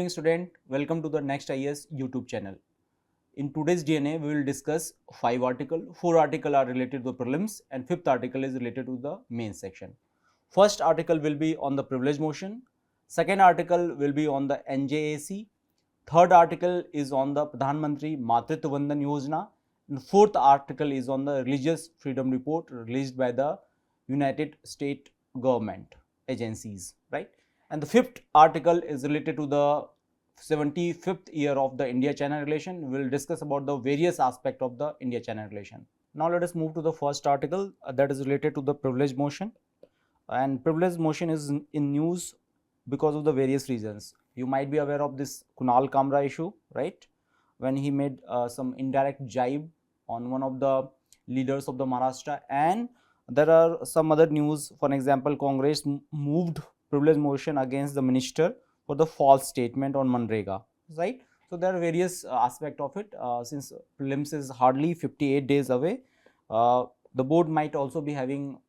morning student, welcome to the Next IAS YouTube channel. In today's DNA, we will discuss 5 articles. 4 articles are related to the prelims and 5th article is related to the main section. First article will be on the privilege motion, second article will be on the NJAC, third article is on the Pradhan Mantri Matritva Vandan Yojana, and fourth article is on the religious freedom report released by the United States government agencies, right? And the fifth article is related to the 75th year of the India-China relation. We will discuss about the various aspects of the India-China relation. Now let us move to the first article that is related to the privilege motion. And privilege motion is in news because of the various reasons. You might be aware of this Kunal Kamra issue, right? When he made some indirect jibe on one of the leaders of the Maharashtra, and there are some other news. For example, Congress moved privilege motion against the minister for the false statement on Manrega, right? So there are various aspects of it. Since prelims is hardly 58 days away, the board might also be having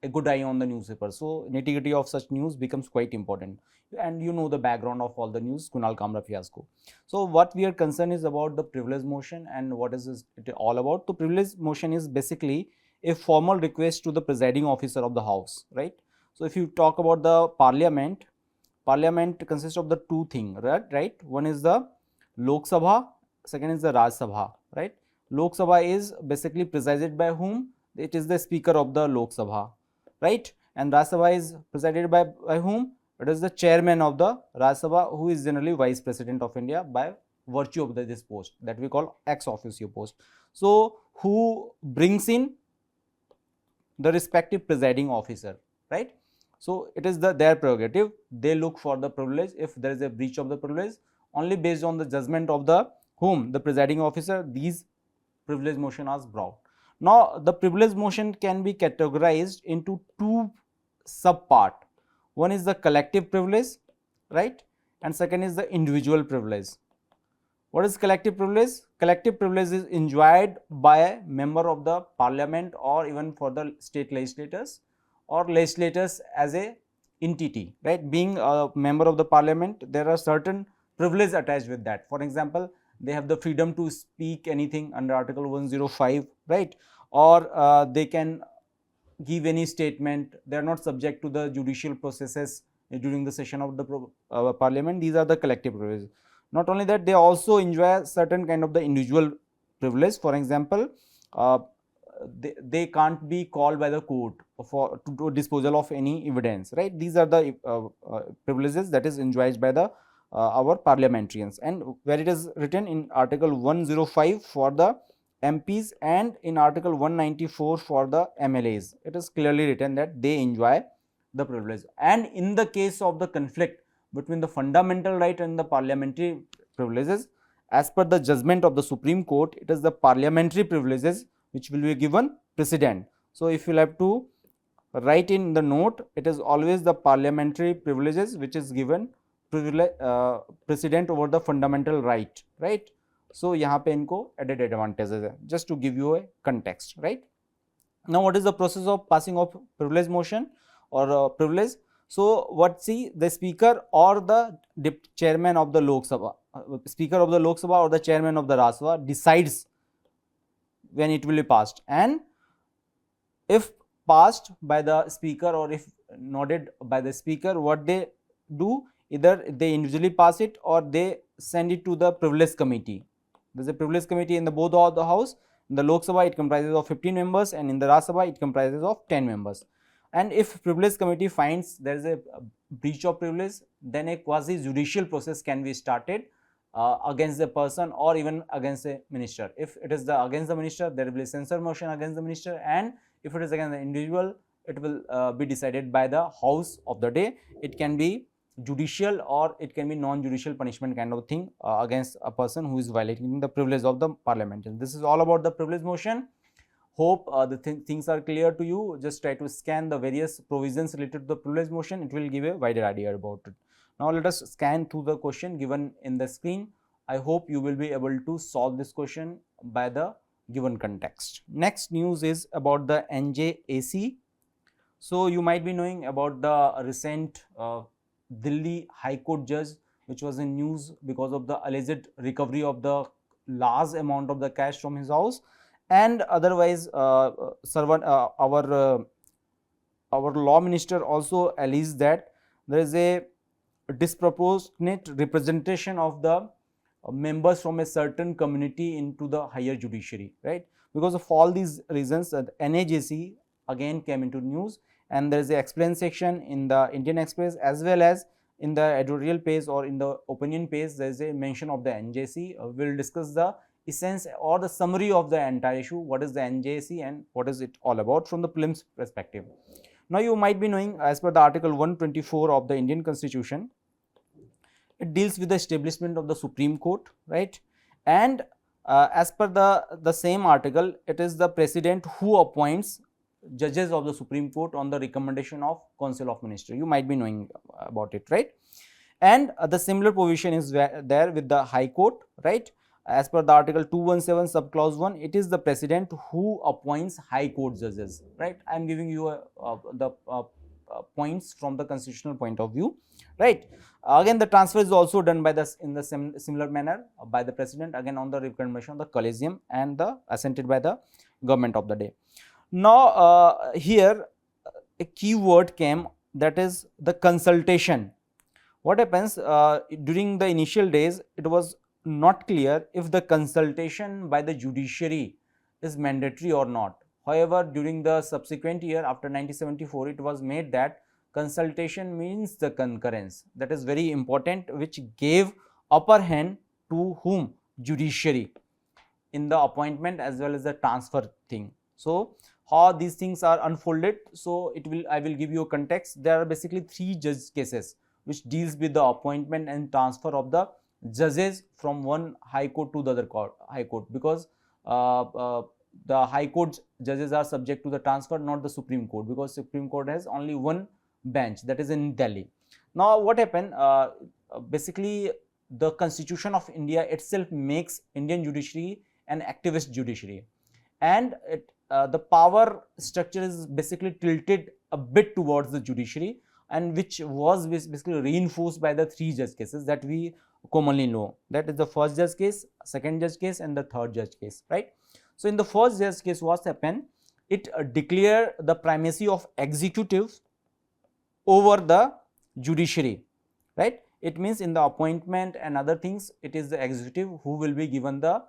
a good eye on the newspaper. So nitty-gritty of such news becomes quite important. And you know the background of all the news, Kunal Kamra fiasco. So what we are concerned is about the privilege motion and what is it all about. The privilege motion is basically a formal request to the presiding officer of the house, right? So if you talk about the parliament consists of the two things, right? One is the Lok Sabha, second is the Raj Sabha, right? Lok Sabha is basically presided by whom? It is the speaker of the Lok Sabha, right? And Raj Sabha is presided by whom? It is the chairman of the Raj Sabha, who is generally vice president of India by virtue of this post that we call ex officio post. So who brings in the respective presiding officer, right? So it is their prerogative. They look for the privilege if there is a breach of the privilege. Only based on the judgment of the the presiding officer, these privilege motion are brought. Now the privilege motion can be categorized into two sub-part. One is the collective privilege, right? And second is the individual privilege. What is collective privilege? Collective privilege is enjoyed by a member of the parliament or even for the state legislators or legislators as a entity, right? Being a member of the parliament, there are certain privileges attached with that. For example, they have the freedom to speak anything under Article 105, right? Or they can give any statement. They are not subject to the judicial processes during the session of the parliament. These are the collective privileges. Not only that, they also enjoy certain kind of the individual privilege. For example, they can't be called by the court for to disposal of any evidence, right? These are the privileges that is enjoyed by the our parliamentarians, and where it is written in Article 105 for the MPs and in Article 194 for the MLAs, it is clearly written that they enjoy the privilege. And in the case of the conflict between the fundamental right and the parliamentary privileges, as per the judgment of the Supreme Court, it is the parliamentary privileges which will be given precedent. So if you have to write in the note, it is always the parliamentary privileges which is given precedent over the fundamental right, right? So यहाँ पे इनको added advantages है, just to give you a context, right? Now what is the process of passing of privilege motion or privilege? So what, see, the speaker or the chairman of the Lok Sabha, speaker of the Lok Sabha or the chairman of the Raj Sabha decides when it will be passed, and if passed by the speaker or if nodded by the speaker, what they do, either they individually pass it or they send it to the privilege committee. There is a privilege committee in the both of the house. In the Lok Sabha, it comprises of 15 members, and in the Raj Sabha, it comprises of 10 members. And if privilege committee finds there is a breach of privilege, then a quasi-judicial process can be started against the person or even against a minister. If it is against the minister, there will be a censure motion against the minister, and if it is against the individual, it will be decided by the house of the day. It can be judicial or it can be non-judicial punishment kind of thing against a person who is violating the privilege of the parliament. And this is all about the privilege motion. Hope the things are clear to you. Just try to scan the various provisions related to the privilege motion. It will give a wider idea about it. Now let us scan through the question given in the screen. I hope you will be able to solve this question by the given context. Next news is about the NJAC. So you might be knowing about the recent Delhi High Court judge which was in news because of the alleged recovery of the large amount of the cash from his house, and otherwise our law minister also alleged that there is a disproportionate representation of the members from a certain community into the higher judiciary, right. Because of all these reasons, the NJAC again came into news, and there is a explain section in the Indian Express as well as in the editorial page or in the opinion page. There is a mention of the NJAC. We will discuss the essence or the summary of the entire issue, what is the NJAC and what is it all about from the prelims perspective. Now, you might be knowing, as per the article 124 of the Indian Constitution, it deals with the establishment of the Supreme Court, right. And as per the same article, it is the president who appoints judges of the Supreme Court on the recommendation of Council of Ministers. You might be knowing about it, right. And the similar provision is there with the High Court, right. As per the article 217 sub clause 1, it is the president who appoints High Court judges, right. I am giving you the points from the constitutional point of view, right. Again, the transfer is also done by the in the similar manner by the president, again on the recommendation of the collegium and the assented by the government of the day. Now, here a key word came, that is the consultation. What happens during the initial days, it was not clear if the consultation by the judiciary is mandatory or not. However, during the subsequent year after 1974, it was made that consultation means the concurrence. That is very important, which gave upper hand to whom? Judiciary in the appointment as well as the transfer thing. So, how these things are unfolded? So, I will give you a context. There are basically 3 judge cases which deals with the appointment and transfer of the judges from one High Court to the other High Court, because the High Court judges are subject to the transfer, not the Supreme Court, because Supreme Court has only one bench, that is in Delhi. Now, what happened? Basically, the Constitution of India itself makes Indian judiciary an activist judiciary, and the power structure is basically tilted a bit towards the judiciary, and which was basically reinforced by the 3 judge cases that we commonly know. That is the first judge case, second judge case and the third judge case, right. So, in the first judge case, what happened? It declared the primacy of executive over the judiciary, right. It means in the appointment and other things, it is the executive who will be given the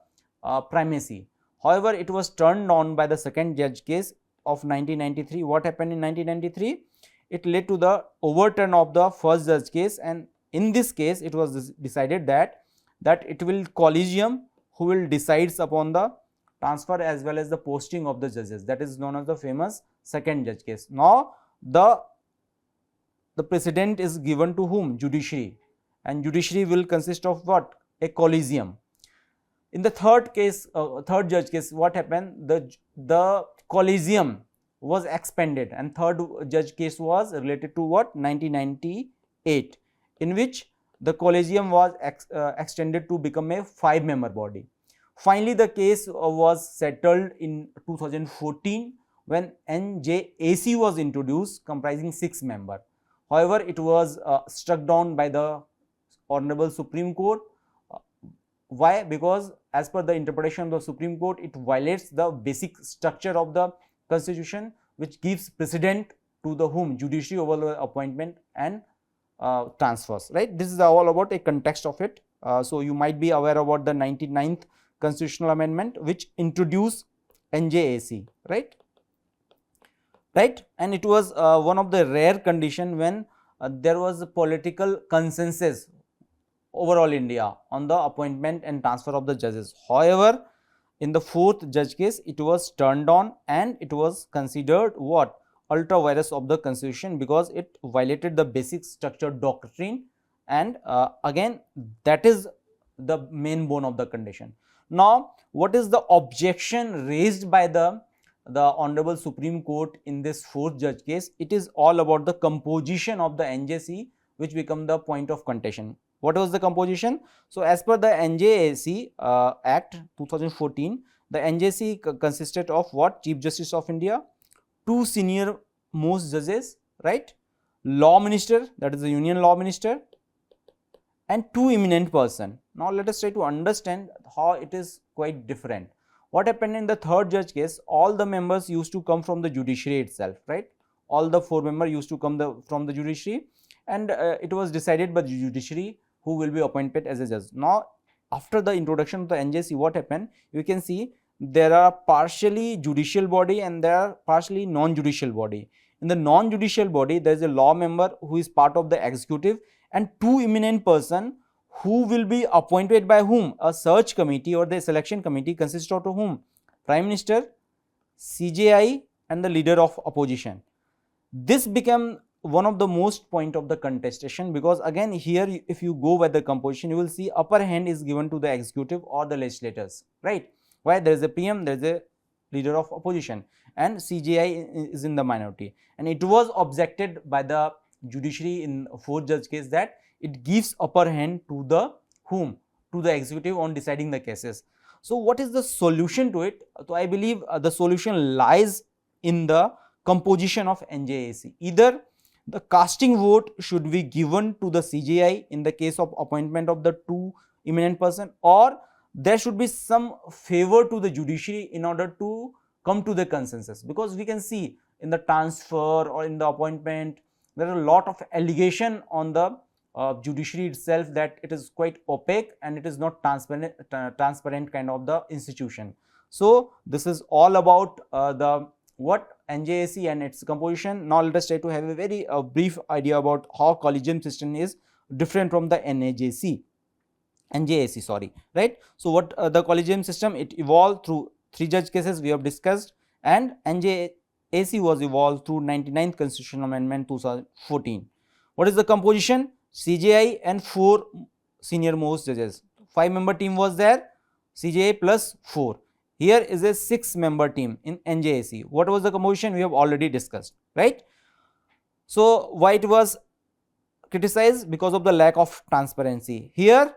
primacy. However, it was turned on by the second judge case of 1993. What happened in 1993? It led to the overturn of the first judge case, and in this case, it was decided that it will collegium who will decides upon the transfer as well as the posting of the judges. That is known as the famous second judge case. Now, the precedent is given to whom? Judiciary, and judiciary will consist of what? A collegium. In the third case, third judge case, what happened? The collegium was expanded, and third judge case was related to what? 1998, in which the collegium was extended to become a 5-member body. Finally, the case was settled in 2014 when NJAC was introduced, comprising 6 members. However, it was struck down by the Honorable Supreme Court. Why? Because as per the interpretation of the Supreme Court, it violates the basic structure of the Constitution, which gives precedent to the whom? Judiciary over the appointment and transfers, right. This is all about a context of it. So, you might be aware about the 99th constitutional amendment, which introduced NJAC, right. And it was one of the rare condition when there was a political consensus overall India on the appointment and transfer of the judges. However, in the 4th judge case, it was turned on, and it was considered what? Ultra virus of the Constitution, because it violated the basic structure doctrine, and again that is the main bone of the condition. Now, what is the objection raised by the Honorable Supreme Court in this 4th judge case? It is all about the composition of the NJAC, which become the point of contention. What was the composition? So, as per the NJAC Act 2014, the NJAC consisted of what? Chief Justice of India, 2 senior most judges, right, law minister, that is the union law minister, and two eminent person. Now let us try to understand how it is quite different. What happened in the third judge case, all the members used to come from the judiciary itself, right? All the four members used to come from the judiciary, and it was decided by the judiciary who will be appointed as a judge. Now after the introduction of the NJAC, what happened, you can see there are partially judicial body and there are partially non-judicial body. In the non-judicial body, there is a law member who is part of the executive and two eminent person who will be appointed by whom? A search committee or the selection committee consists of whom? Prime Minister, CJI and the leader of opposition. This became one of the most point of the contestation, because again here if you go by the composition, you will see upper hand is given to the executive or the legislators, right? Why? There is a PM, there is a leader of opposition, and CJI is in the minority, and it was objected by the judiciary in fourth judge case that it gives upper hand to the whom? To the executive on deciding the cases. So what is the solution to it? So I believe the solution lies in the composition of NJAC. Either the casting vote should be given to the CJI in the case of appointment of the two eminent person, or there should be some favor to the judiciary in order to come to the consensus, because we can see in the transfer or in the appointment there are a lot of allegation on the judiciary itself that it is quite opaque and it is not transparent kind of the institution. So this is all about the what NJAC and its composition. Now let us try to have a very brief idea about how collegium system is different from the NJAC, sorry, right? So what the collegium system, it evolved through three judge cases we have discussed, and NJAC was evolved through 99th constitutional amendment 2014. What is the composition? CJI and four senior most judges. 5-member team was there, CJI plus 4. Here is a 6-member team in NJAC. What was the composition? We have already discussed, right? So why it was criticized? Because of the lack of transparency. Here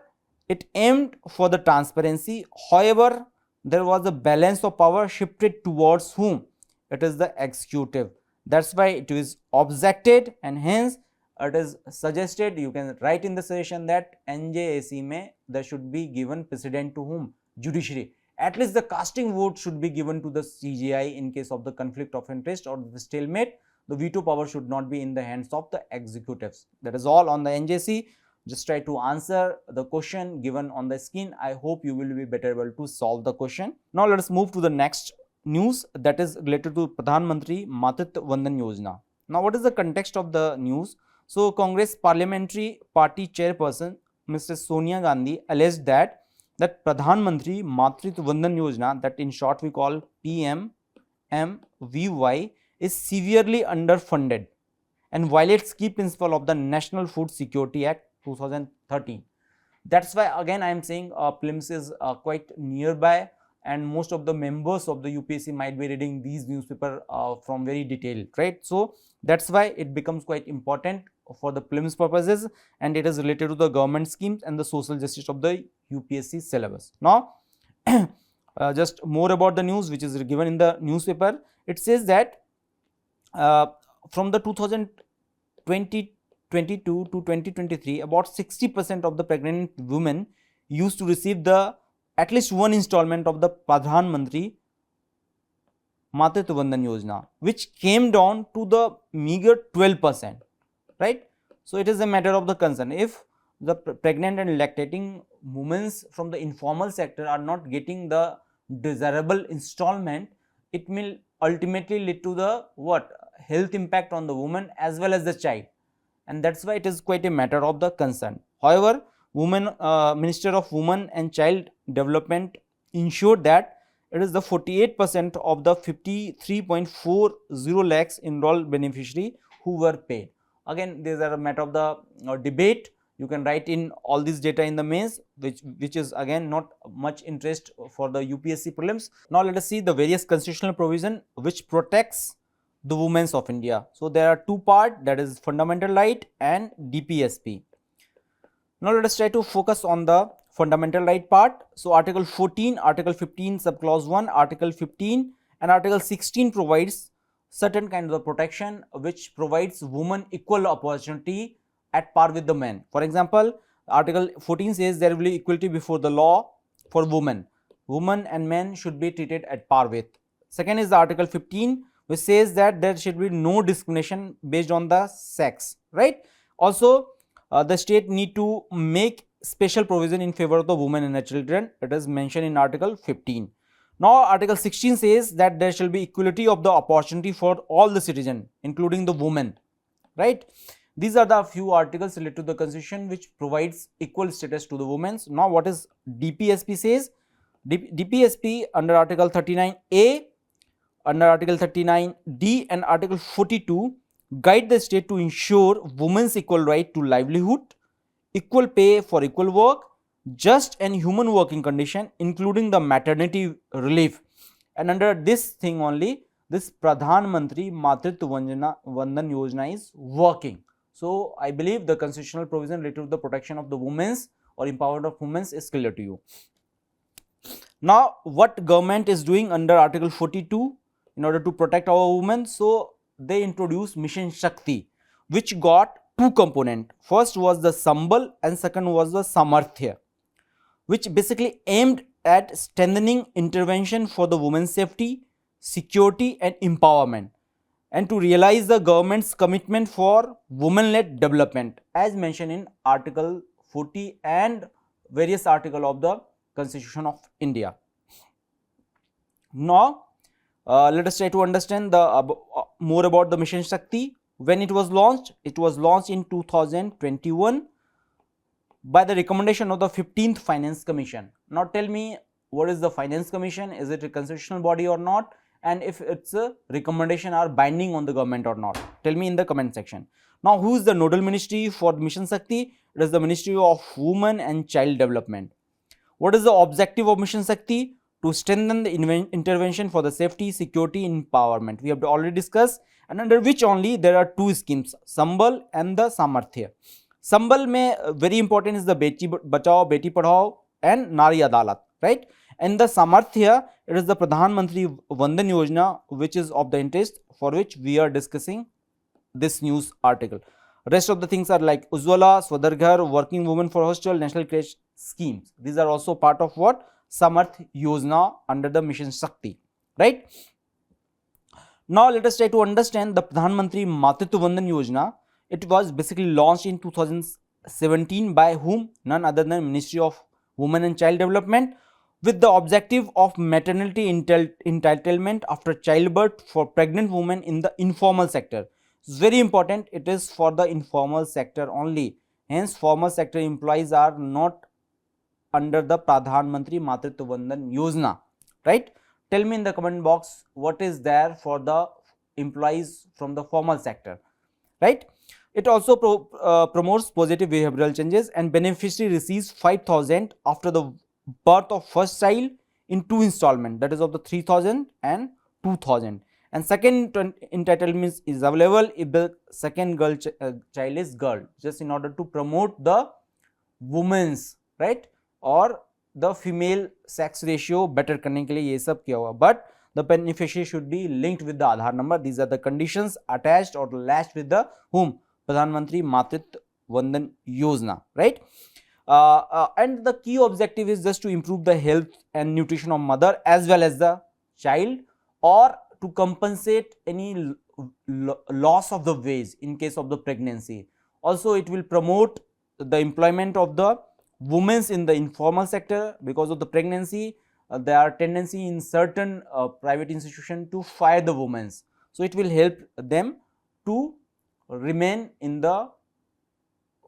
it aimed for the transparency, however there was a balance of power shifted towards whom? It is the executive. That's why it is objected, and hence it is suggested, you can write in the suggestion that NJAC may there should be given precedent to whom? Judiciary. At least the casting vote should be given to the CJI in case of the conflict of interest or the stalemate. The veto power should not be in the hands of the executives. That is all on the NJAC. Just try to answer the question given on the screen. I hope you will be better able to solve the question. Now let us move to the next news, that is related to Pradhan Mantri Matritva Vandan Yojana. Now what is the context of the news? So Congress Parliamentary Party Chairperson Mr. Sonia Gandhi alleged that Pradhan Mantri Matritva Vandan Yojana, that in short we call PMMVY, is severely underfunded and violates key principle of the National Food Security Act 2013. That's why again I am saying prelims is quite nearby, and most of the members of the UPSC might be reading these newspaper from very detailed, right? So that's why it becomes quite important for the prelims purposes, and it is related to the government schemes and the social justice of the UPSC syllabus. Now just more about the news which is given in the newspaper. It says that from the 2022 to 2023, about 60% of the pregnant women used to receive the at least one installment of the Pradhan Mantri Matritva Vandan Yojana, which came down to the meager 12%, right? So it is a matter of the concern. If the pregnant and lactating women from the informal sector are not getting the desirable installment, it will ultimately lead to the what? Health impact on the woman as well as the child, and that's why it is quite a matter of the concern. However, Minister of Women and Child Development ensured that it is the 48% of the 53.40 lakhs enrolled beneficiary who were paid. Again, these are a matter of the debate. You can write in all this data in the mains, which is again not much interest for the UPSC prelims. Now let us see the various constitutional provision which protects the women of India. So there are two parts, that is fundamental right and DPSP. Now let us try to focus on the fundamental right part. So Article 14, Article 15 subclause 1, Article 15 and Article 16 provides certain kind of protection which provides women equal opportunity at par with the men. For example, Article 14 says there will be equality before the law for women. Women and men should be treated at par with. Second is the Article 15, which says that there should be no discrimination based on the sex, right? Also, the state need to make special provision in favor of the women and the children. It is mentioned in Article 15. Now, Article 16 says that there shall be equality of the opportunity for all the citizens, including the women, right? These are the few articles related to the constitution which provides equal status to the women. Now, what is DPSP says? DPSP under Article 39A, under Article 39D and Article 42 guide the state to ensure women's equal right to livelihood, equal pay for equal work, just and human working condition, including the maternity relief. And under this thing only, this Pradhan Mantri Matritva Vandan Yojana is working. So, I believe the constitutional provision related to the protection of the women's or empowerment of women is clear to you. Now, what government is doing under Article 42 in order to protect our women? So, they introduced Mission Shakti, which got two components. First was the Sambal and second was the Samarthya, which basically aimed at strengthening intervention for the women's safety, security and empowerment, and to realize the government's commitment for women-led development as mentioned in Article 40 and various articles of the Constitution of India. Now, let us try to understand the more about the Mission Shakti. When it was launched in 2021 by the recommendation of the 15th Finance Commission. Now, tell me, what is the Finance Commission? Is it a constitutional body or not? And if its a recommendation are binding on the government or not? Tell me in the comment section. Now, who is the nodal ministry for Mission Shakti? It is the Ministry of Women and Child Development. What is the objective of Mission Shakti? To strengthen the intervention for the safety, security, and empowerment. We have already discussed, and under which only there are two schemes, Sambal and the Samarthya. Sambal mein very important is the Beti Bachao, Beti Padhao and Nari Adalat, right? And the Samarthya, it is the Pradhan Mantri Vandan Yojana, which is of the interest, for which we are discussing this news article. Rest of the things are like Ujjwala, Swadarghar, Working Women for Hostel, National Creche schemes. These are also part of what? Samarth Yojana under the Mission Shakti, right? Now, let us try to understand the Pradhan Mantri Matritva Vandan Yojana. It was basically launched in 2017 by whom? None other than Ministry of Women and Child Development, with the objective of maternity entitlement after childbirth for pregnant women in the informal sector. It's very important, it is for the informal sector only. Hence, formal sector employees are not under the Pradhan Mantri Matritva Vandan Yojana, right? Tell me in the comment box what is there for the employees from the formal sector, right? It also promotes positive behavioral changes, and beneficiary receives 5,000 after the birth of first child in two installments, that is of the 3,000 and 2,000. And second entitlement is available if the second child is girl, just in order to promote the women's, right, और the female sex ratio better करने के लिए ये सब किया हुआ, but the beneficiary should be linked with the Aadhaar number. These are the conditions attached or latched with the whom? Pradhan Mantri Matritva Vandan Yojana, right? And the key objective is just to improve the health and nutrition of mother as well as the child, or to compensate any loss of the wage in case of the pregnancy. Also, it will promote the employment of the women in the informal sector. Because of the pregnancy, there are tendency in certain private institution to fire the women. So, it will help them to remain in the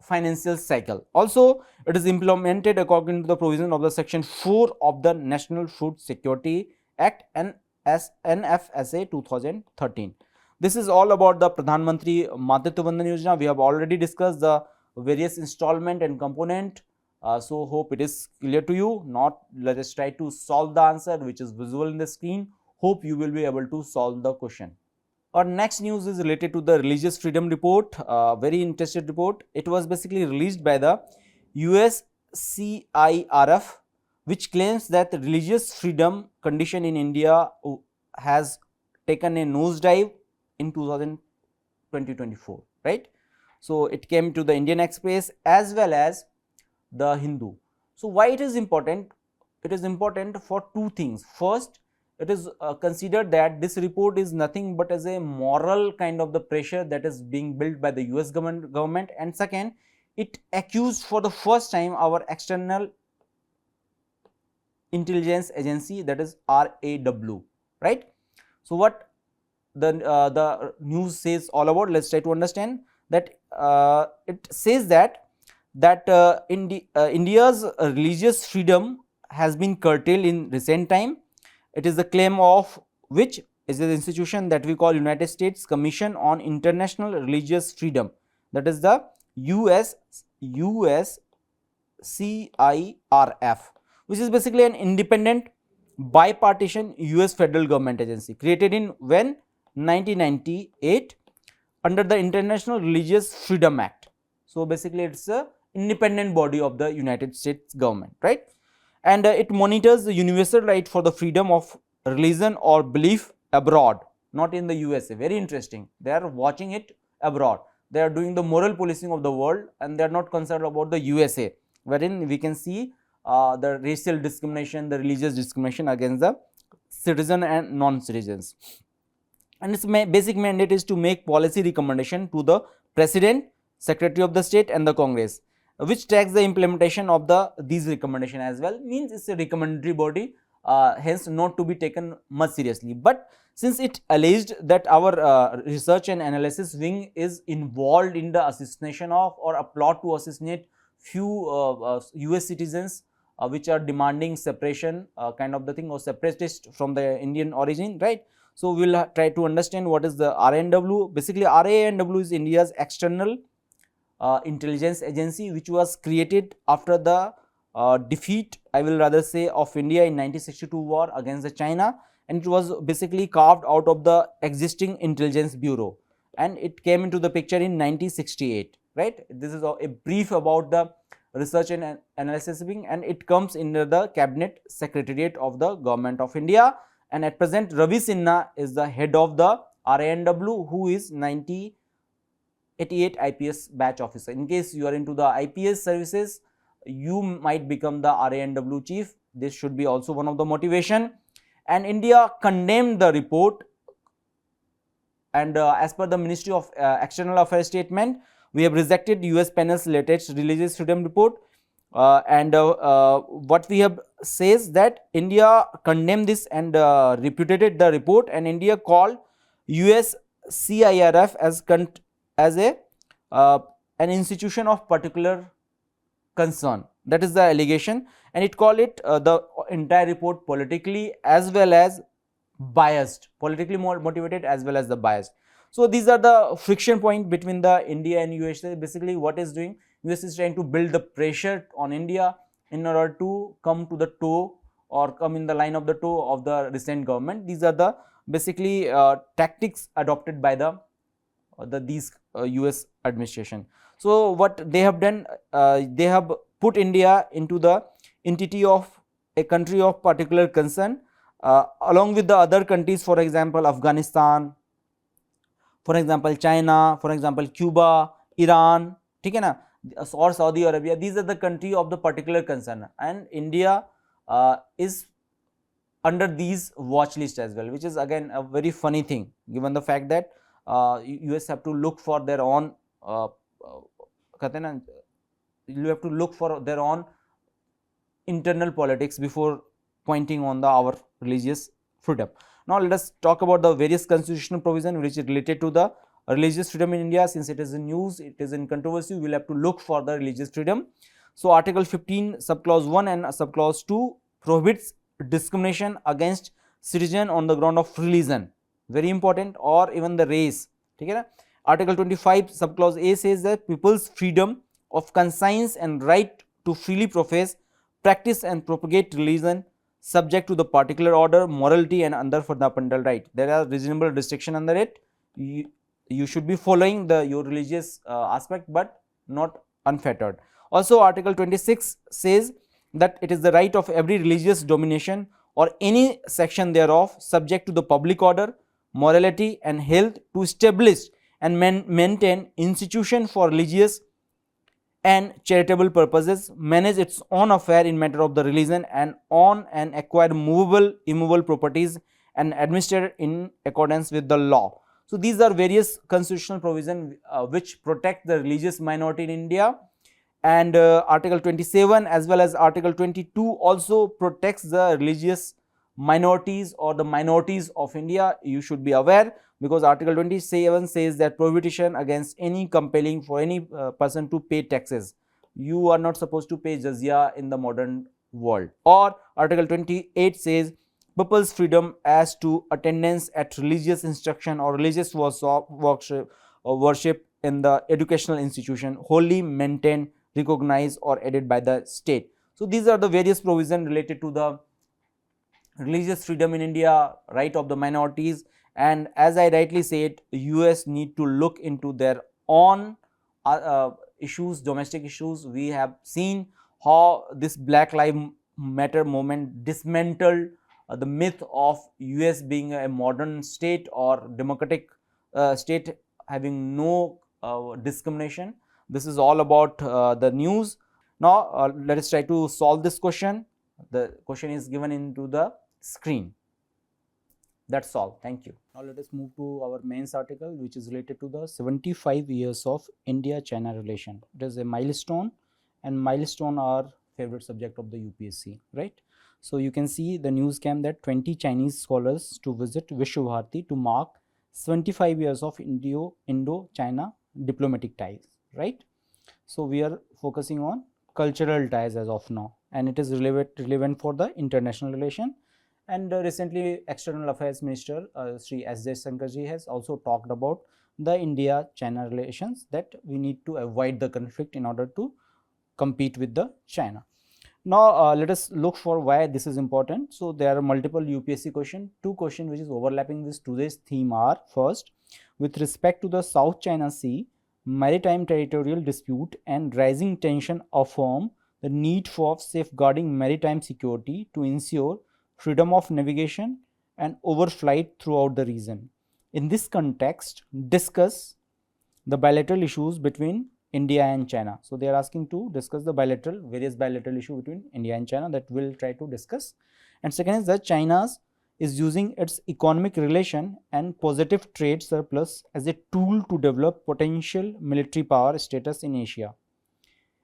financial cycle. Also, it is implemented according to the provision of the section 4 of the National Food Security Act and NFSA 2013. This is all about the Pradhan Mantri Matritva Vandan Yojana. We have already discussed the various installment and component. So, hope it is clear to you. Not, let us try to solve the answer which is visible in the screen. Hope you will be able to solve the question. Our next news is related to the Religious Freedom Report, very interesting report. It was basically released by the USCIRF, which claims that the religious freedom condition in India has taken a nosedive in 2024, right? So, it came to the Indian Express as well as the Hindu. So why it is important? It is important for two things. First, it is considered that this report is nothing but as a moral kind of the pressure that is being built by the US government, and second, it accused for the first time our external intelligence agency, that is RAW, right? So what the news says all about, let's try to understand that. It says that India's religious freedom has been curtailed in recent time. It is the claim of which is the institution that we call United States Commission on International Religious Freedom, that is the USCIRF, which is basically an independent bipartisan US federal government agency created in when 1998 under the International Religious Freedom Act. So basically it is a independent body of the United States government, right? And it monitors the universal right for the freedom of religion or belief abroad, not in the USA. Very interesting. They are watching it abroad. They are doing the moral policing of the world, and they are not concerned about the USA, wherein we can see the racial discrimination, the religious discrimination against the citizen and non-citizens. And its basic mandate is to make policy recommendation to the President, Secretary of the State and the Congress, which tracks the implementation of these recommendation as well. Means it's a recommendatory body, hence not to be taken much seriously. But since it alleged that our research and analysis wing is involved in the assassination of or a plot to assassinate few US citizens which are demanding separation kind of the thing, or separatist from the Indian origin, right? So we will try to understand what is the RAW. Basically RAW is India's external intelligence agency, which was created after the defeat, I will rather say, of India in 1962 war against the China, and it was basically carved out of the existing intelligence bureau, and it came into the picture in 1968, right? This is a brief about the research and analysis wing, and it comes under the cabinet secretariat of the government of India. And at present Ravi Sinha is the head of the RAW, who is 1988 IPS batch officer. In case you are into the IPS services, you might become the RAW chief. This should be also one of the motivation. And India condemned the report, and as per the Ministry of External Affairs statement, we have rejected US panel's latest religious freedom report, and what we have says that India condemned this and repudiated the report, and India called USCIRF as an institution of particular concern. That is the allegation, and it called it the entire report politically as well as biased, politically more motivated as well as the biased. So these are the friction point between the India and USA. Basically what is doing, US is trying to build the pressure on India in order to come to the toe or come in the line of the toe of the recent government. These are the basically tactics adopted by these US administration. So what they have done, they have put India into the entity of a country of particular concern along with the other countries, for example Afghanistan, for example China, for example Cuba, Iran, or Saudi Arabia. These are the country of the particular concern, and India is under these watch list as well, which is again a very funny thing, given the fact that US have to look for their own you have to look for their own internal politics before pointing on our religious freedom. Now let us talk about the various constitutional provision which is related to the religious freedom in India. Since it is in news, it is in controversy, we will have to look for the religious freedom. So article 15 subclause 1 and subclause 2 prohibits discrimination against citizen on the ground of religion, very important, or even the race. Article 25 subclause A says that people's freedom of conscience and right to freely profess, practice and propagate religion subject to the particular order, morality and under fundamental right. There are reasonable restriction under it. You should be following your religious aspect, but not unfettered. Also article 26 says that it is the right of every religious domination or any section thereof subject to the public order, morality and health to establish and maintain institution for religious and charitable purposes, manage its own affair in matter of the religion, and own and acquire movable, immovable properties, and administer in accordance with the law. So, these are various constitutional provisions which protect the religious minority in India, and Article 27 as well as Article 22 also protects the religious minorities or the minorities of India. You should be aware, because Article 27 says that prohibition against any compelling for any person to pay taxes. You are not supposed to pay jizya in the modern world. Or Article 28 says people's freedom as to attendance at religious instruction or religious worship in the educational institution wholly maintained, recognized or aided by the state. So, these are the various provisions related to the religious freedom in India, right of the minorities, and as I rightly said, US need to look into their own issues, domestic issues. We have seen how this Black Lives Matter movement dismantled the myth of US being a modern state or democratic state having no discrimination. This is all about the news. Now, let us try to solve this question. The question is given into the screen. That's all. Thank you. Now, let us move to our mains article, which is related to the 75 years of India-China relation. It is a milestone, and milestone are favorite subject of the UPSC, right? So, you can see the news came that 20 Chinese scholars to visit Vishwabharati to mark 75 years of Indo-China diplomatic ties, right? So, we are focusing on cultural ties as of now, and it is relevant for the international relation. And recently, External Affairs Minister Sri S. Jaishankarji has also talked about the India-China relations, that we need to avoid the conflict in order to compete with the China. Now, let us look for why this is important. So, there are multiple UPSC questions. Two questions which is overlapping with today's theme are: first, with respect to the South China Sea maritime territorial dispute and rising tension, affirm the need for safeguarding maritime security to ensure freedom of navigation and overflight throughout the region. In this context, discuss the bilateral issues between India and China. So, they are asking to discuss the various bilateral issues between India and China, that we will try to discuss. And second is that China is using its economic relation and positive trade surplus as a tool to develop potential military power status in Asia.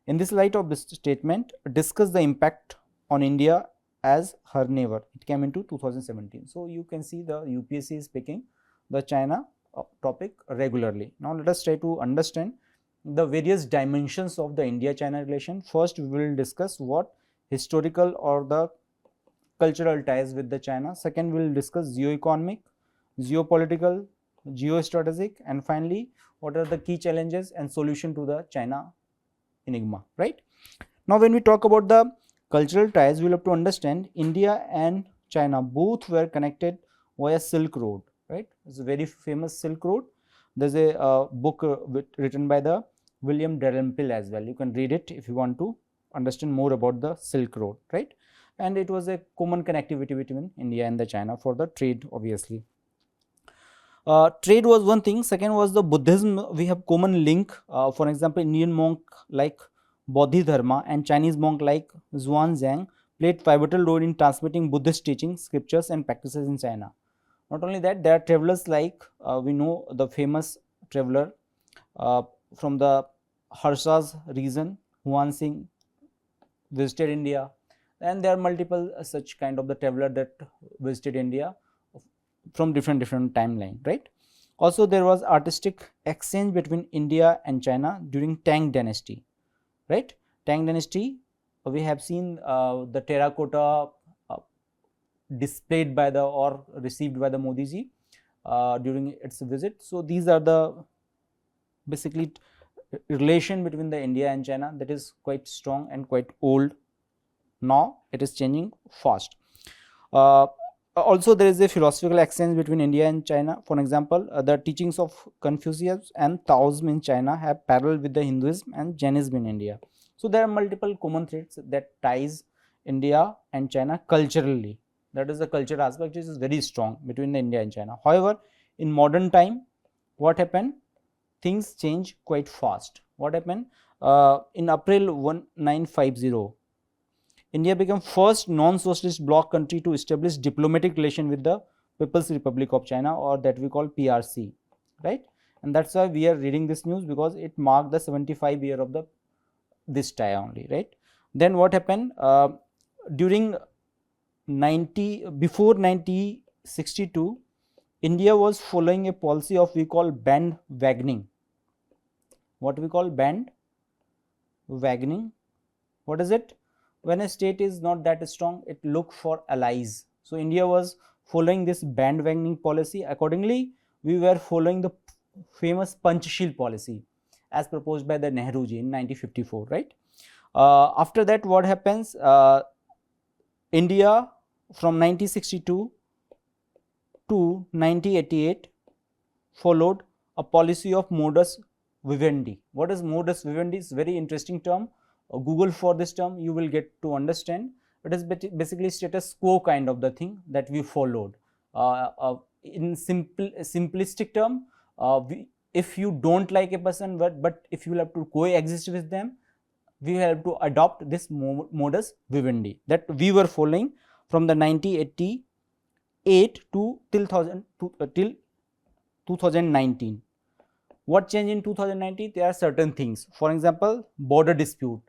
In this light of this statement, discuss the impact on India as her neighbor. It came into 2017. So, you can see the UPSC is picking the China topic regularly. Now, let us try to understand the various dimensions of the India-China relation. First, we will discuss what historical or the cultural ties with the China. Second, we will discuss geo-economic, geopolitical, geostrategic, and finally, what are the key challenges and solution to the China enigma, right? Now, when we talk about the cultural ties, we will have to understand India and China both were connected via Silk Road, right? It's a very famous Silk Road. There's a book written by the William Dalrymple as well. You can read it if you want to understand more about the Silk Road, right? And it was a common connectivity between India and the China for the trade, obviously. Trade was one thing. Second was the Buddhism. We have common link. For example, Indian monk like Bodhidharma and Chinese monk like Zhuangzhang played pivotal role in transmitting Buddhist teachings, scriptures and practices in China. Not only that, there are travelers like we know the famous traveler from the Harsha's region, Huan Singh, visited India, and there are multiple such kind of the traveler that visited India from different timeline, right? Also, there was artistic exchange between India and China during Tang dynasty, right? Tang dynasty, we have seen the terracotta displayed by the or received by the Modi ji during its visit. So, these are the basically relation between the India and China that is quite strong and quite old. Now, it is changing fast. Also, there is a philosophical exchange between India and China. For example, the teachings of Confucius and Taoism in China have parallel with the Hinduism and Jainism in India. So, there are multiple common threads that ties India and China culturally. That is the culture aspect which is very strong between the India and China. However, in modern time, what happened? Things change quite fast. What happened? in April 1950, India became first non-socialist bloc country to establish diplomatic relation with the People's Republic of China, or that we call PRC, right? And that's why we are reading this news, because it marked the 75 year of the this tie only, right? Then what happened during 1962, India was following a policy of we call bandwagoning. What we call bandwagoning? What is it? When a state is not that strong, it look for allies. So India was following this bandwagoning policy. Accordingly, we were following the famous Panchsheel policy as proposed by the Nehruji in 1954, right? After that, what happens? India from 1962 to 1988 followed a policy of modus vivendi. What is modus vivendi? It's very interesting term. Google for this term, you will get to understand. It is basically status quo kind of the thing that we followed. In simplistic term, if you don't like a person, but if you have to coexist with them, we have to adopt this modus vivendi that we were following from the 1988 to till 2019. What changed in 2019? There are certain things. For example, border dispute.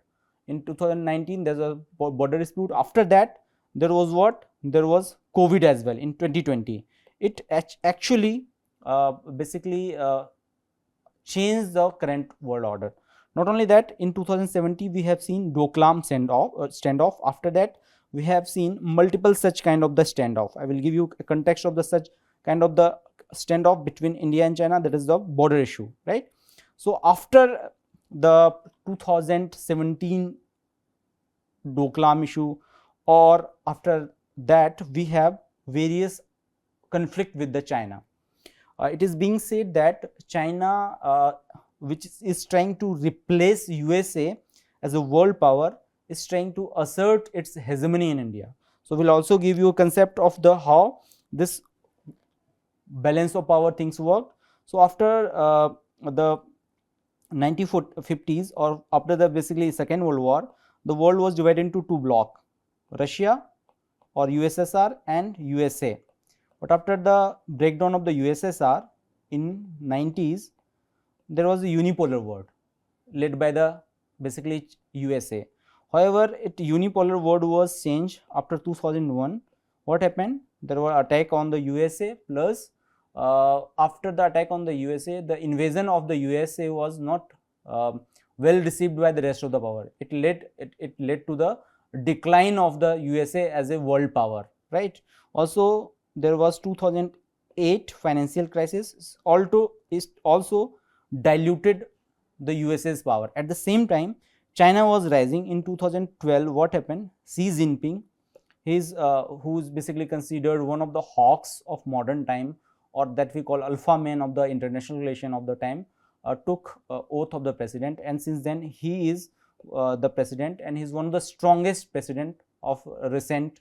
In 2019, there was a border dispute. After that, there was what? There was COVID as well in 2020. It actually basically changed the current world order. Not only that, in 2017, we have seen Doklam standoff. After that, we have seen multiple such kind of the standoff. I will give you a context of the such kind of the standoff between India and China, that is the border issue, right? So after the 2017 Doklam issue, or after that, we have various conflict with the China. It is being said that China, which is trying to replace USA as a world power, is trying to assert its hegemony in India. So we'll also give you a concept of the how this balance of power things work. So after the 1950s, or after the basically Second World War, the world was divided into two blocks, Russia or USSR and USA. But after the breakdown of the USSR in 90s, there was a unipolar world led by the basically USA. However, unipolar world was changed after 2001. What happened? There were attack on the USA, plus after the attack on the USA, the invasion of the USA was not well received by the rest of the power. It led to the decline of the USA as a world power, right? Also, there was 2008 financial crisis. Also diluted the USA's power. At the same time, China was rising. In 2012, what happened? Xi Jinping, who is basically considered one of the hawks of modern time, or that we call alpha man of the international relation of the time, took oath of the president, and since then he is the president, and he is one of the strongest president of recent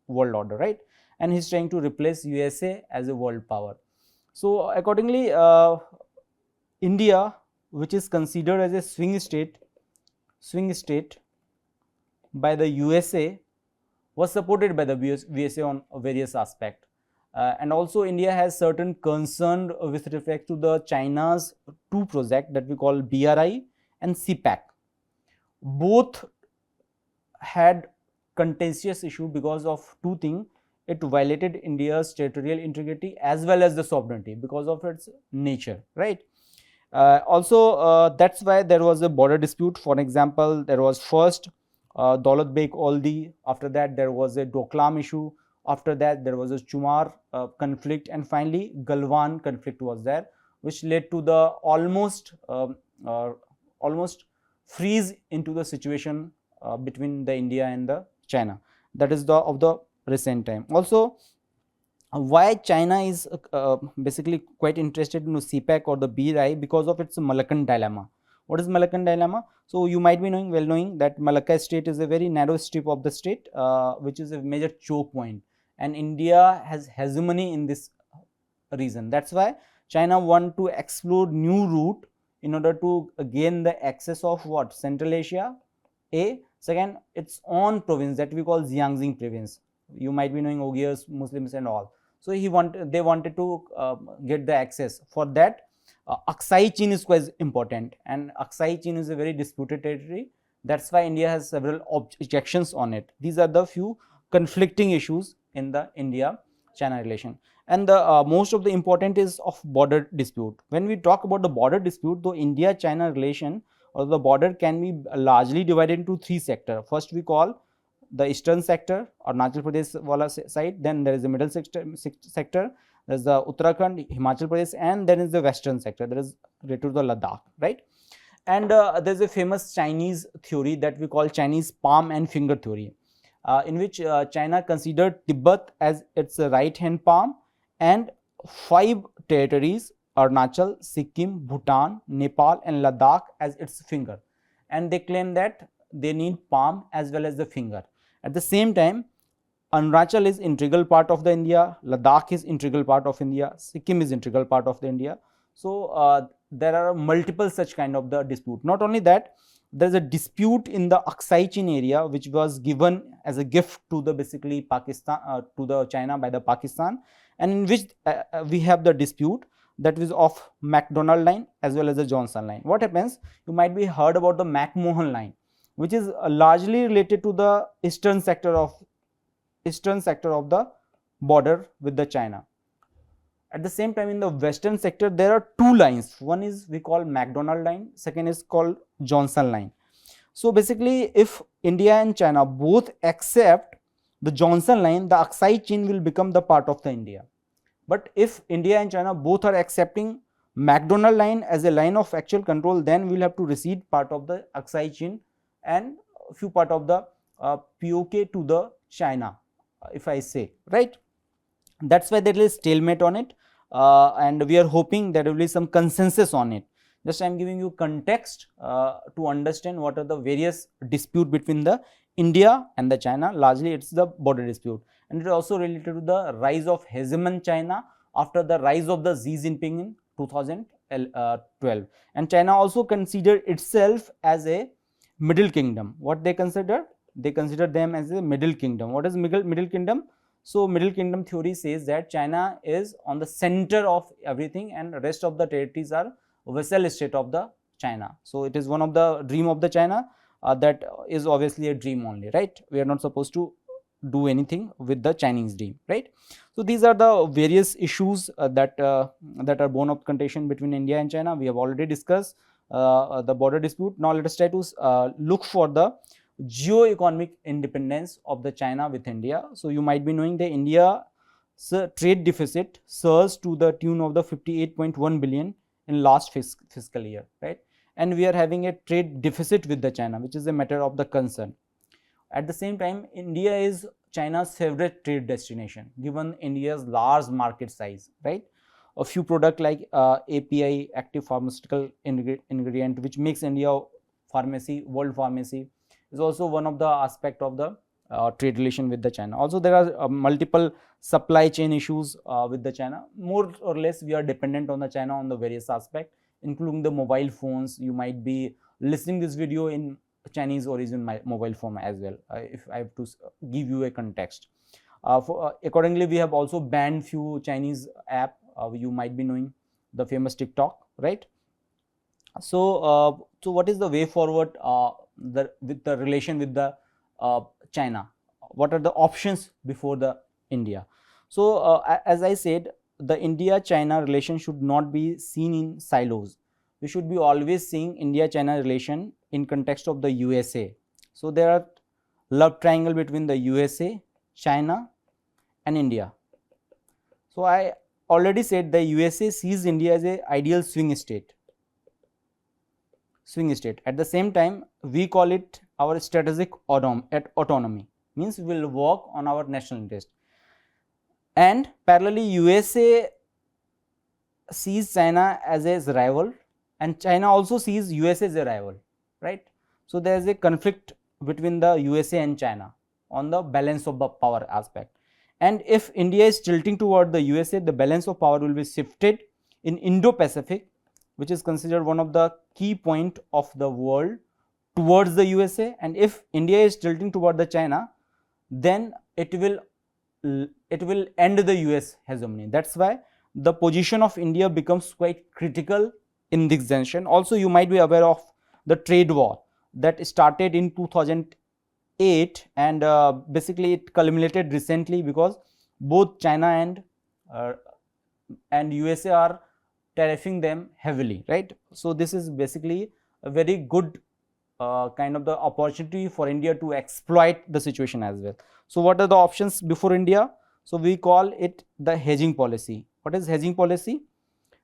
world order, right? And he is trying to replace USA as a world power. So accordingly, India, which is considered as a swing state by the USA, was supported by the USA on various aspects. And also India has certain concern with respect to the China's two projects that we call BRI and CPAC. Both had contentious issue because of two things. It violated India's territorial integrity as well as the sovereignty because of its nature, right? Also, that's why there was a border dispute. For example, there was first Daulat Beg Oldi. After that, there was a Doklam issue. After that, there was a Chumar conflict, and finally Galwan conflict was there, which led to the almost freeze into the situation between the India and the China. That is of the recent time. Also, why China is basically quite interested in CPAC or the BRI? Because of its Malaccan dilemma. What is Malaccan dilemma? So you might be knowing that Malacca state is a very narrow strip of the state, which is a major choke point, and India has hegemony in this region. That's why China want to explore new route in order to gain the access of what? Central Asia, A. Second, its own province that we call Jiangxing province. You might be knowing Uyghurs, Muslims and all. So they wanted to get the access. For that, Aksai Chin is quite important, and Aksai Chin is a very disputed territory. That's why India has several objections on it. These are the few conflicting issues in the India-China relation. And the most of the important is of border dispute. When we talk about the border dispute, the India-China relation or the border can be largely divided into three sectors. First, we call the eastern sector or Arunachal Pradesh wala side. Then there is the middle sector. There is the Uttarakhand, Himachal Pradesh, and then is the western sector. That is related to the Ladakh, right? And there is a famous Chinese theory that we call Chinese palm and finger theory, in which China considered Tibet as its right hand palm and 5 territories, Arunachal, Sikkim, Bhutan, Nepal and Ladakh as its finger, and they claim that they need palm as well as the finger. At the same time, Arunachal is integral part of the India, Ladakh is integral part of India, Sikkim is integral part of the India. So there are multiple such kind of the dispute. Not only that, there is a dispute in the Aksai Chin area which was given as a gift to the basically Pakistan, to the China by the Pakistan, and in which we have the dispute that is of McDonald line as well as the Johnson line. What happens? You might be heard about the McMahon line, which is largely related to the eastern sector of the border with the China. At the same time, in the western sector, there are 2 lines. One is we call McDonald line, second is called Johnson line. So basically, if India and China both accept the Johnson line, the Aksai Chin will become the part of the India. But if India and China both are accepting McDonald line as a line of actual control, then we will have to recede part of the Aksai Chin and a few part of the POK to the China, if I say, right. That's why there is stalemate on it, and we are hoping there will be some consensus on it. Just I am giving you context to understand what are the various dispute between the India and the China. Largely it is the border dispute, and it is also related to the rise of hegemon China after the rise of the Xi Jinping in 2012, and China also considered itself as a middle kingdom. What they consider? They consider them as a middle kingdom. What is middle kingdom? So middle kingdom theory says that China is on the center of everything and the rest of the territories are vassal state of the China. So it is one of the dream of the China, that is obviously a dream only, right. We are not supposed to do anything with the Chinese dream, right. So these are the various issues that are born of contention between India and China. We have already discussed the border dispute. Now let us try to look for the geo-economic independence of the China with India. So you might be knowing the India's trade deficit surged to the tune of the 58.1 billion in last fiscal year, right, and we are having a trade deficit with the China, which is a matter of the concern. At the same time, India is China's favorite trade destination given India's large market size, right. A few products like API, active pharmaceutical ingredient, which makes India pharmacy, world pharmacy, is also one of the aspect of the trade relation with the China. Also there are multiple supply chain issues with the China. More or less we are dependent on the China on the various aspects, including the mobile phones. You might be listening this video in Chinese origin mobile phone as well, if I have to give you a context. Accordingly, we have also banned few Chinese app. You might be knowing the famous TikTok, right. So so what is the way forward with the relation with the China? What are the options before the India? So as I said, the India-China relation should not be seen in silos. We should be always seeing India-China relation in context of the USA. So there are love triangle between the USA, China and India. So I already said the USA sees India as a ideal swing state. At the same time, we call it our strategic autonomy, means we will work on our national interest. And parallelly, USA sees China as a rival and China also sees USA as a rival, right. So there is a conflict between the USA and China on the balance of the power aspect, and if India is tilting toward the USA, the balance of power will be shifted in Indo-Pacific which is considered one of the key point of the world towards the USA, and if India is tilting toward the China, then it will end the US hegemony. That's why the position of India becomes quite critical in this junction. Also, you might be aware of the trade war that started in 2008, and basically it culminated recently because both China and USA are tariffing them heavily, right? So this is basically a very good kind of the opportunity for India to exploit the situation as well. So what are the options before India? So we call it the hedging policy. What is hedging policy?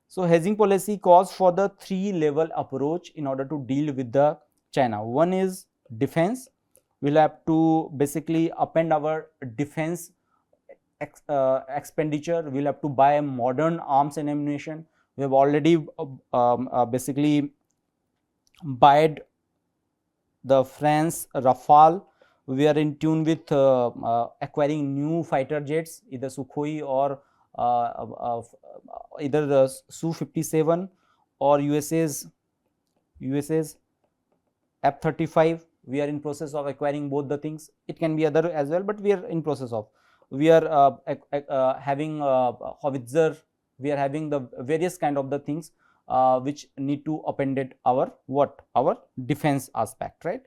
So hedging policy calls for the 3-level approach in order to deal with the China. One is defense. We'll have to basically upend our defense expenditure. We'll have to buy modern arms and ammunition. We have already basically bought the France Rafale. We are in tune with acquiring new fighter jets, either Sukhoi or either the Su-57 or USA's F-35. We are in process of acquiring both the things. It can be other as well, but we are in process of. We are having howitzer. We are having the various kind of the things which need to appended our defense aspect, right?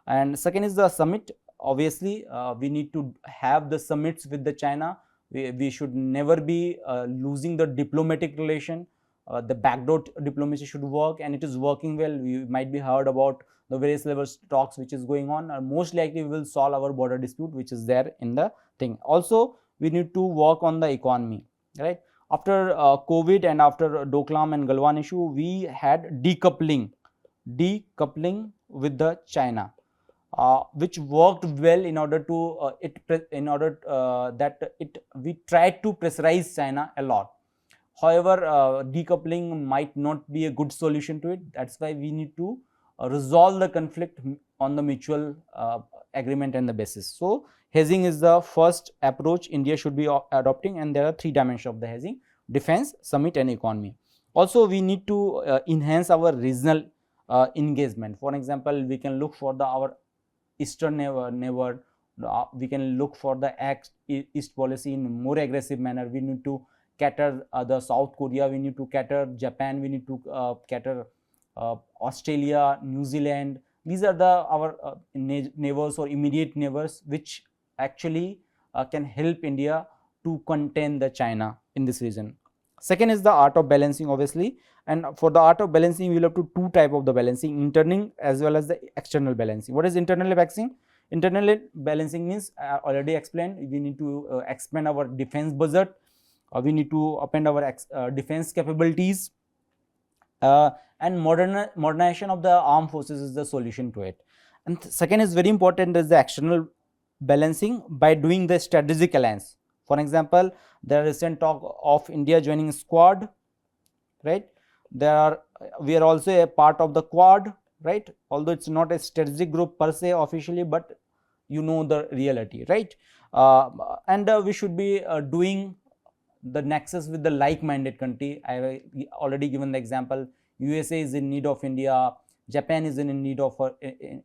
And second is the summit. Obviously, we need to have the summits with the China. We should never be losing the diplomatic relation. The backdoor diplomacy should work, and it is working well. We might be heard about the various levels talks which is going on, and most likely we will solve our border dispute which is there in the thing. Also, we need to work on the economy, right? After COVID and after Doklam and Galwan issue, we had decoupling with the China, which worked well in order to we tried to pressurize China a lot. However, decoupling might not be a good solution to it. That's why we need to resolve the conflict on the mutual agreement and the basis. So hedging is the first approach India should be adopting, and there are 3 dimensions of the hedging: defense, summit and economy. Also, we need to enhance our regional engagement. For example, we can look for our eastern neighbor. We can look for the East policy in more aggressive manner. We need to cater the South Korea, we need to cater Japan, we need to cater Australia, New Zealand. These are our neighbors or immediate neighbors which actually can help India to contain the China in this region. Second is the art of balancing, obviously, and for the art of balancing we will have to 2 type of the balancing: internal as well as the external balancing. What is internal balancing? Internal balancing means already explained, we need to expand our defense budget, we need to append our defense capabilities, and modernization of the armed forces is the solution to it. And second is very important, is the external balancing by doing the strategic alliance. For example, there are recent talk of India joining Squad, right? We are also a part of the Quad, right? Although it's not a strategic group per se officially, but you know the reality, right? And we should be doing the nexus with the like-minded country. I have already given the example. USA is in need of India, Japan is in need of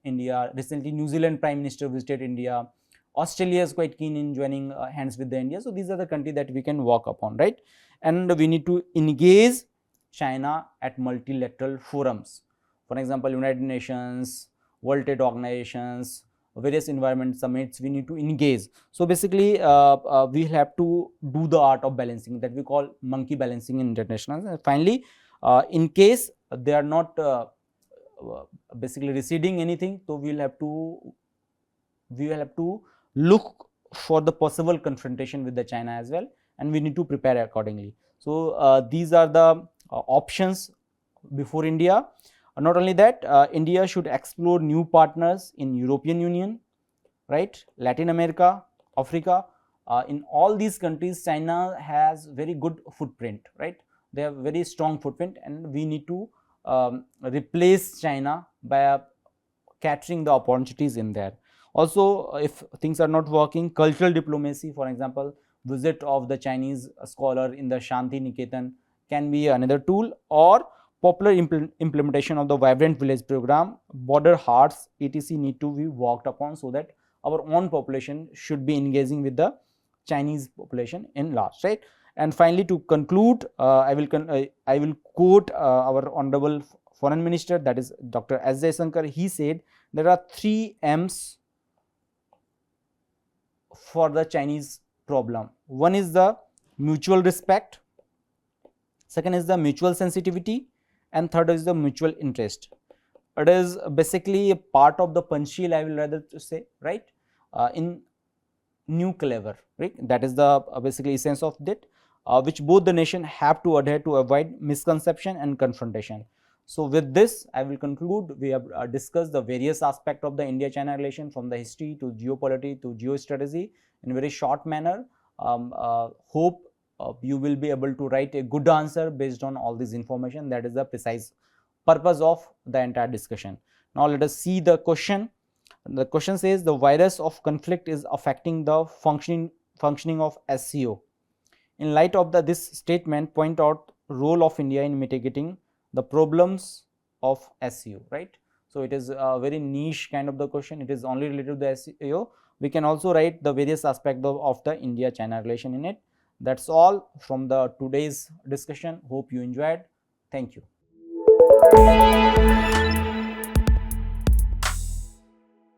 India. Recently, New Zealand Prime Minister visited India. Australia is quite keen in joining hands with the India. So these are the countries that we can work upon, right? And we need to engage China at multilateral forums. For example, United Nations, World Trade Organizations, various environment summits, we need to engage. So basically, we have to do the art of balancing that we call monkey balancing in international. And finally, in case they are not basically receding anything, so we will have to look for the possible confrontation with the China as well, and we need to prepare accordingly. So these are the options before India. Not only that, India should explore new partners in European Union, right, Latin America, Africa. In all these countries, China has very good footprint, right? They have very strong footprint, and we need to replace China by capturing the opportunities in there. Also, if things are not working, cultural diplomacy, for example, visit of the Chinese scholar in the Shanti Niketan can be another tool, or popular implementation of the Vibrant Village program, border hearts etc. need to be worked upon, so that our own population should be engaging with the Chinese population in large, right. And finally, to conclude, I will quote our honorable foreign minister, that is Dr. S. Jaishankar. He said there are 3 M's for the Chinese problem. One is the mutual respect, second is the mutual sensitivity, and third is the mutual interest. It is basically a part of the Panchsheel, I will rather to say, right, in new clever, right, that is the basically essence of that, which both the nation have to adhere to avoid misconception and confrontation. So with this, I will conclude. We have discussed the various aspects of the India-China relation, from the history to geopolitics to geostrategy, in a very short manner. Hope you will be able to write a good answer based on all this information. That is the precise purpose of the entire discussion. Now let us see the question. The question says, the virus of conflict is affecting the functioning of SCO. In light of this statement, point out role of India in mitigating the problems of SCO, right. So it is a very niche kind of the question. It is only related to the SCO. We can also write the various aspects of the India-China relation in it. That's all from the today's discussion. Hope you enjoyed. Thank you.